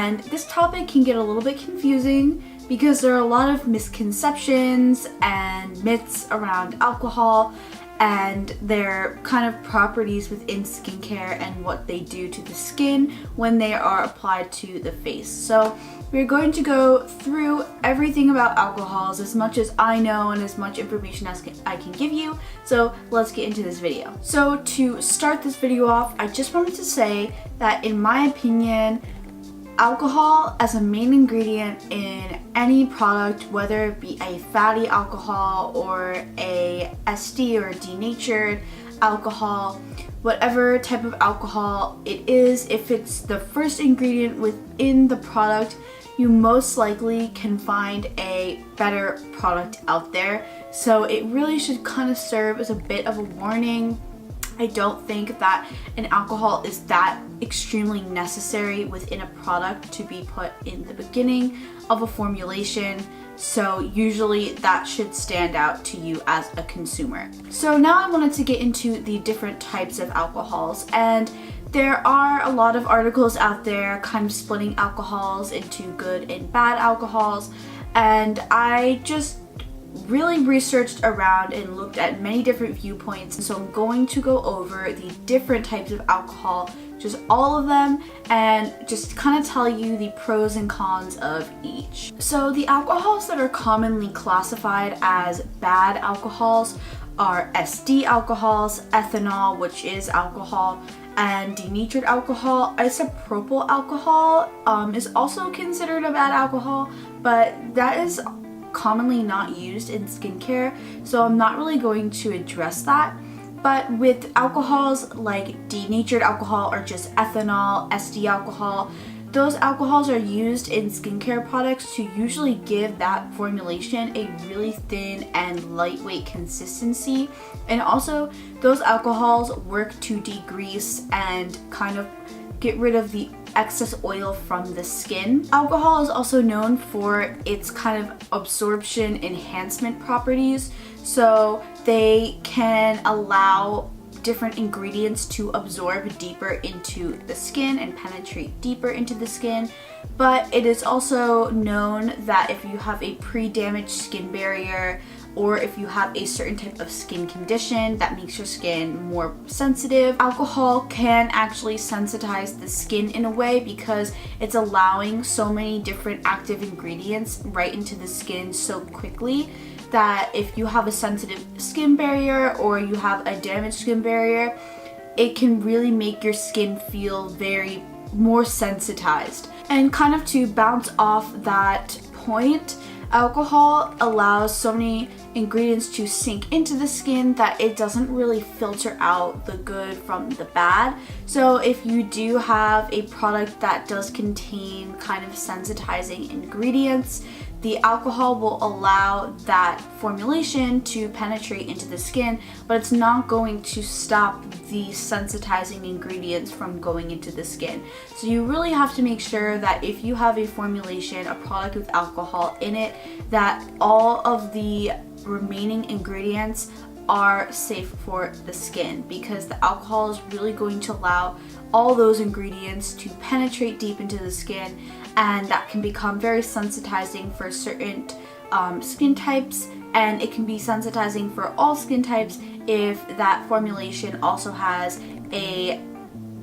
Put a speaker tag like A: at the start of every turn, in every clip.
A: And this topic can get a little bit confusing because there are a lot of misconceptions and myths around alcohol and their kind of properties within skincare and what they do to the skin when they are applied to the face. So we're going to go through everything about alcohols, as much as I know and as much information as I can give you. So let's get into this video. So to start this video off, I just wanted to say that in my opinion, alcohol as a main ingredient in any product, whether it be a fatty alcohol or a SD or denatured alcohol, whatever type of alcohol it is, if it's the first ingredient within the product, you most likely can find a better product out there. So it really should kind of serve as a bit of a warning. I don't think that an alcohol is that extremely necessary within a product to be put in the beginning of a formulation. So usually that should stand out to you as a consumer. So now I wanted to get into the different types of alcohols, and there are a lot of articles out there kind of splitting alcohols into good and bad alcohols, and I just really researched around and looked at many different viewpoints. So I'm going to go over the different types of alcohol, just all of them, and just kind of tell you the pros and cons of each. So the alcohols that are commonly classified as bad alcohols are SD alcohols, ethanol, which is alcohol, and denatured alcohol. Isopropyl alcohol is also considered a bad alcohol, but that is commonly not used in skincare, so I'm not really going to address that. But with alcohols like denatured alcohol or just ethanol, SD alcohol, those alcohols are used in skincare products to usually give that formulation a really thin and lightweight consistency. And also, those alcohols work to degrease and kind of get rid of the excess oil from the skin. Alcohol is also known for its kind of absorption enhancement properties, so they can allow different ingredients to absorb deeper into the skin and penetrate deeper into the skin. But it is also known that if you have a pre-damaged skin barrier, or if you have a certain type of skin condition that makes your skin more sensitive, alcohol can actually sensitize the skin in a way because it's allowing so many different active ingredients right into the skin so quickly that if you have a sensitive skin barrier or you have a damaged skin barrier, it can really make your skin feel very more sensitized. And kind of to bounce off that point, alcohol allows so many ingredients to sink into the skin that it doesn't really filter out the good from the bad. So if you do have a product that does contain kind of sensitizing ingredients, the alcohol will allow that formulation to penetrate into the skin, but it's not going to stop the sensitizing ingredients from going into the skin. So you really have to make sure that if you have a formulation, a product with alcohol in it, that all of the remaining ingredients are safe for the skin, because the alcohol is really going to allow all those ingredients to penetrate deep into the skin, and that can become very sensitizing for certain skin types, and it can be sensitizing for all skin types if that formulation also has a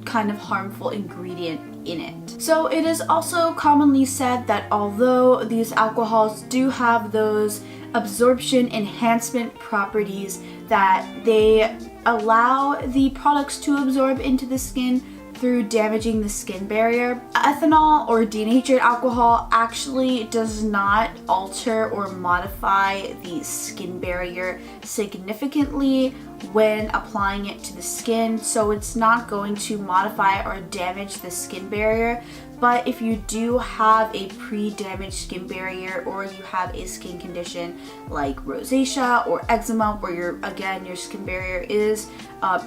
A: kind of harmful ingredient in it. So it is also commonly said that although these alcohols do have those absorption enhancement properties, that they allow the products to absorb into the skin through damaging the skin barrier. Ethanol or denatured alcohol actually does not alter or modify the skin barrier significantly when applying it to the skin, so it's not going to modify or damage the skin barrier. But if you do have a pre-damaged skin barrier, or you have a skin condition like rosacea or eczema where your skin barrier is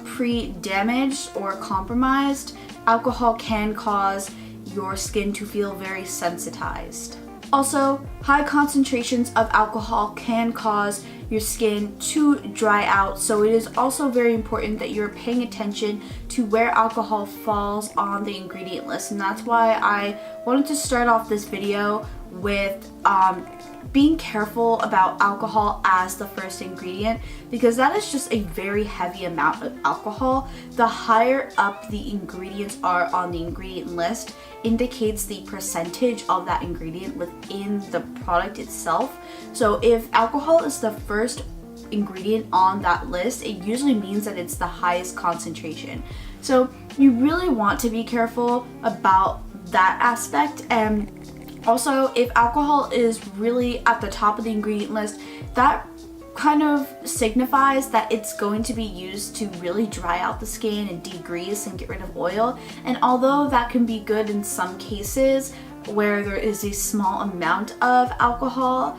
A: pre-damaged or compromised, alcohol can cause your skin to feel very sensitized. Also, high concentrations of alcohol can cause your skin to dry out, so it is also very important that you're paying attention to where alcohol falls on the ingredient list. And that's why I wanted to start off this video with being careful about alcohol as the first ingredient, because that is just a very heavy amount of alcohol. The higher up the ingredients are on the ingredient list indicates the percentage of that ingredient within the product itself. So if alcohol is the first ingredient on that list, it usually means that it's the highest concentration. So you really want to be careful about that aspect. And also, if alcohol is really at the top of the ingredient list, that kind of signifies that it's going to be used to really dry out the skin and degrease and get rid of oil. And although that can be good in some cases where there is a small amount of alcohol,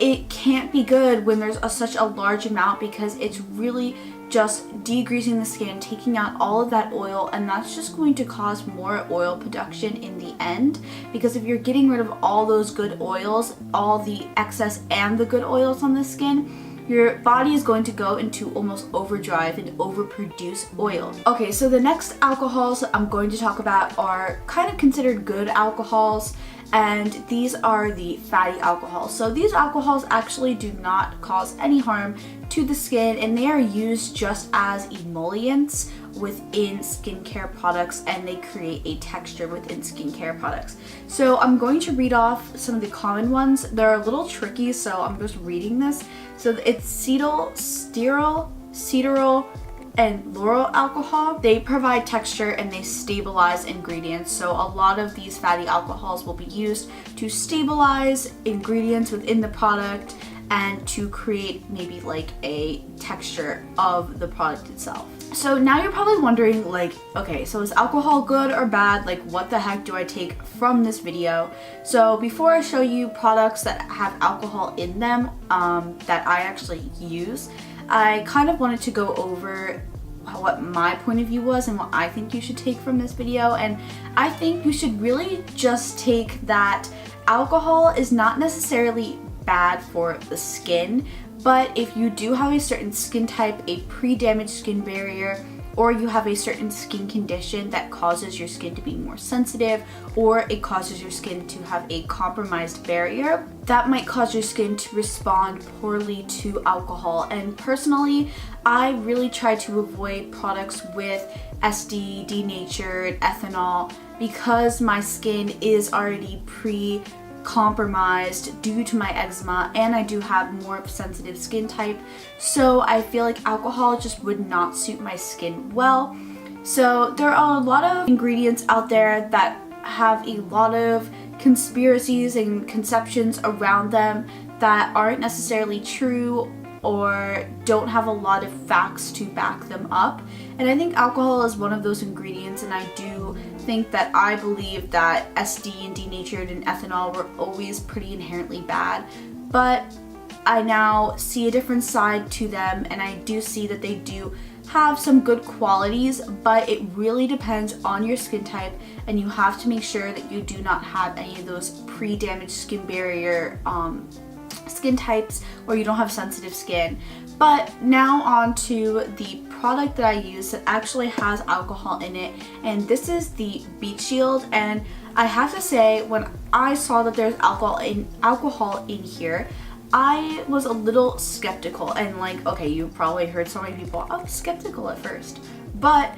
A: it can't be good when there's such a large amount, because it's really just degreasing the skin, taking out all of that oil, and that's just going to cause more oil production in the end. Because if you're getting rid of all those good oils, all the excess and the good oils on the skin, your body is going to go into almost overdrive and overproduce oil. Okay, so the next alcohols I'm going to talk about are kind of considered good alcohols, and these are the fatty alcohols. So these alcohols actually do not cause any harm to the skin, and they are used just as emollients within skincare products, and they create a texture within skincare products. So I'm going to read off some of the common ones. They're a little tricky, so I'm just reading this. So it's cetyl, sterol, cetyl, and lauryl alcohol. They provide texture and they stabilize ingredients. So a lot of these fatty alcohols will be used to stabilize ingredients within the product and to create maybe like a texture of the product itself. So now you're probably wondering, like, okay, so is alcohol good or bad? Like, what the heck do I take from this video? So before I show you products that have alcohol in them that I actually use, I kind of wanted to go over what my point of view was and what I think you should take from this video. And I think you should really just take that alcohol is not necessarily bad for the skin, but if you do have a certain skin type, a pre-damaged skin barrier, or you have a certain skin condition that causes your skin to be more sensitive, or it causes your skin to have a compromised barrier, that might cause your skin to respond poorly to alcohol. And personally, I really try to avoid products with SD, denatured, ethanol, because my skin is already compromised due to my eczema, and I do have more sensitive skin type, so I feel like alcohol just would not suit my skin well. So there are a lot of ingredients out there that have a lot of conspiracies and conceptions around them that aren't necessarily true or don't have a lot of facts to back them up. And I think alcohol is one of those ingredients, and I do think that I believe that SD and denatured and ethanol were always pretty inherently bad, but I now see a different side to them, and I do see that they do have some good qualities, but it really depends on your skin type, and you have to make sure that you do not have any of those pre-damaged skin barrier skin types, or you don't have sensitive skin. But now on to the product that I use that actually has alcohol in it, and this is the Beet Shield. And I have to say, when I saw that there's alcohol in here, I was a little skeptical. And like, okay, you probably heard so many people, I was skeptical at first, but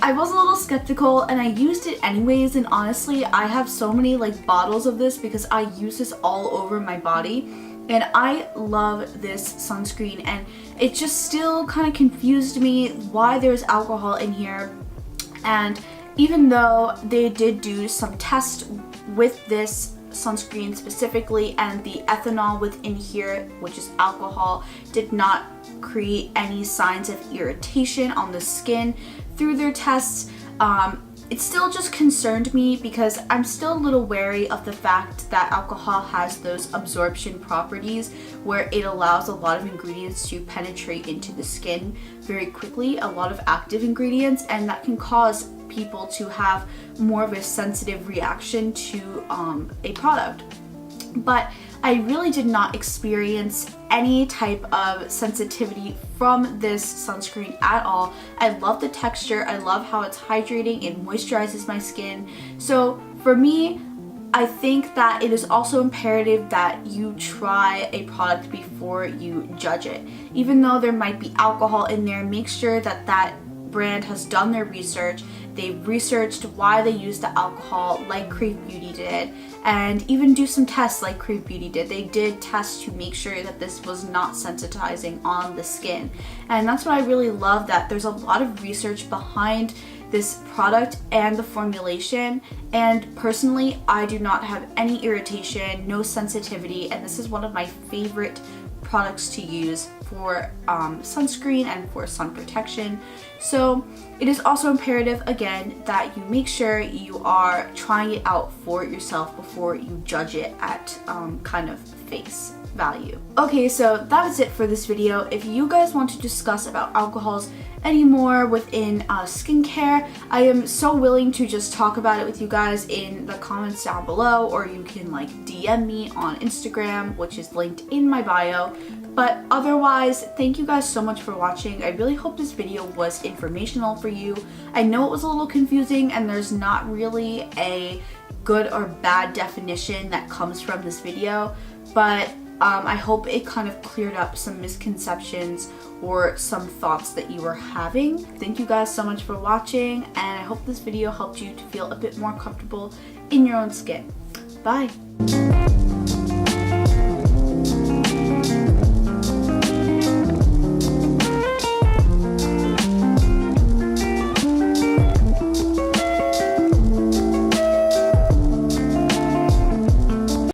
A: I was a little skeptical and I used it anyways. And honestly, I have so many like bottles of this because I use this all over my body. And I love this sunscreen, and it just still kind of confused me why there's alcohol in here. And even though they did do some tests with this sunscreen specifically, and the ethanol within here, which is alcohol, did not create any signs of irritation on the skin through their tests, it still just concerned me because I'm still a little wary of the fact that alcohol has those absorption properties where it allows a lot of ingredients to penetrate into the skin very quickly, a lot of active ingredients, and that can cause people to have more of a sensitive reaction to a product. but I really did not experience any type of sensitivity from this sunscreen at all. I love the texture, I love how it's hydrating, it moisturizes my skin. So for me, I think that it is also imperative that you try a product before you judge it. Even though there might be alcohol in there, make sure that that brand has done their research. They've researched why they use the alcohol like Crave Beauty did, and even do some tests like Crave Beauty did. They did tests to make sure that this was not sensitizing on the skin. And that's what I really love, that there's a lot of research behind this product and the formulation, and personally I do not have any irritation, no sensitivity, and this is one of my favorite products to use for sunscreen and for sun protection. So it is also imperative, again, that you make sure you are trying it out for yourself before you judge it at kind of face value. Okay, so that was it for this video. If you guys want to discuss about alcohols anymore within skincare, I am so willing to just talk about it with you guys in the comments down below, or you can like DM me on Instagram, which is linked in my bio. But otherwise, thank you guys so much for watching. I really hope this video was informational for you. I know it was a little confusing and there's not really a good or bad definition that comes from this video, but I hope it kind of cleared up some misconceptions or some thoughts that you were having. Thank you guys so much for watching, and I hope this video helped you to feel a bit more comfortable in your own skin. Bye!